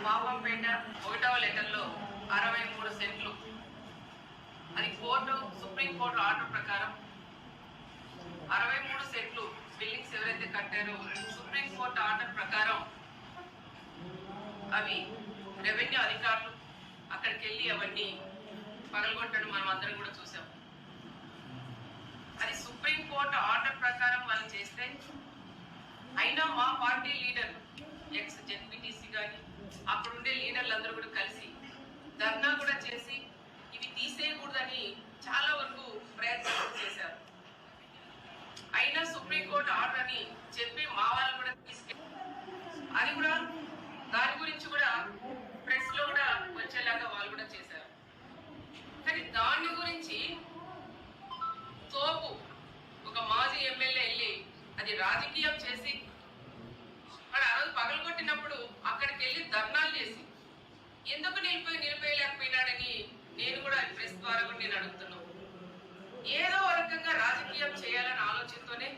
పాపంపేట 1వ లెటర్లో 63 సెంట్లు అది సుప్రీంకోర్టు ఆర్డర్ ప్రకారం 63 సెంట్లు బిల్డింగ్స్ ఎవరైతే కట్టారో సుప్రీంకోర్టు ఆర్డర్ ప్రకారం అవి రెవెన్యూ అధికారులు అక్కడికి వెళ్ళి అవన్నీ పగలగొట్టడం మనం అందరం కూడా చూసాం. అది సుప్రీంకోర్టు ఆర్డర్ ప్రకారం వాళ్ళు చేస్తే అయినా మా పార్టీ లీడర్ ఎక్స్ జెడ్పీటీసీ కానీ అక్కడుండే లీడర్లు అందరూ కూడా కలిసి ధర్నా కూడా చేసి ఇవి తీసేయకూడదని చాలా వరకు ప్రయత్నం చేశారు. అయినా సుప్రీంకోర్టు ఆర్డర్ అని చెప్పి మా వాళ్ళు కూడా అది కూడా దాని గురించి కూడా ప్రెస్ లో కూడా వచ్చేలాగా వాళ్ళు కూడా చేశారు. కానీ దాని గురించి తోపు ఒక మాజీ ఎమ్మెల్యే వెళ్ళి అది రాజకీయం చేసి ఆ రోజు పగలగొట్టినప్పుడు అక్కడికి వెళ్ళి ధర్నాలు చేసి ఎందుకు నిలిపేయలేకపోయినాడని నేను కూడా ప్రెస్ ద్వారా కూడా నేను అడుగుతున్నాను. ఏదో రకంగా రాజకీయం చేయాలని ఆలోచనతోనే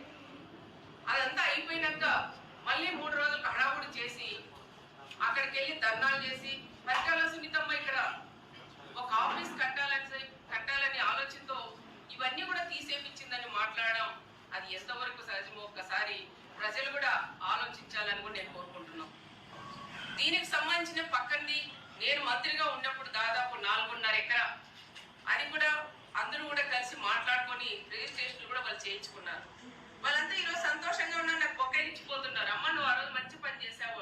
అదంతా అయిపోయినాక మళ్ళీ 3 రోజులు హడావుడి చేసి అక్కడికి వెళ్ళి ధర్నాలు చేసి పరికాల సునీతమ్మ ఇక్కడ ఒక ఆఫీస్ కట్టాలని ఆలోచనతో ఇవన్నీ కూడా తీసేపించిందని మాట్లాడడం అది ఎంతవరకు సహజమో ఒక్కసారి ప్రజలు కూడా ఆలోచించాలని కూడా నేను కోరుకుంటున్నాను. దీనికి సంబంధించిన పక్కనది నేను మంత్రిగా ఉన్నప్పుడు దాదాపు 4.5 ఎకరా అది కూడా అందరూ కూడా కలిసి మాట్లాడుకొని రిజిస్ట్రేషన్లు కూడా వాళ్ళు చేయించుకున్నారు. వాళ్ళంతా ఈరోజు సంతోషంగా ఉన్నారు, నాకు బొక్కలిచ్చిపోతున్నారు. అమ్మ నువ్వు ఆ రోజు మంచి పని చేసావు.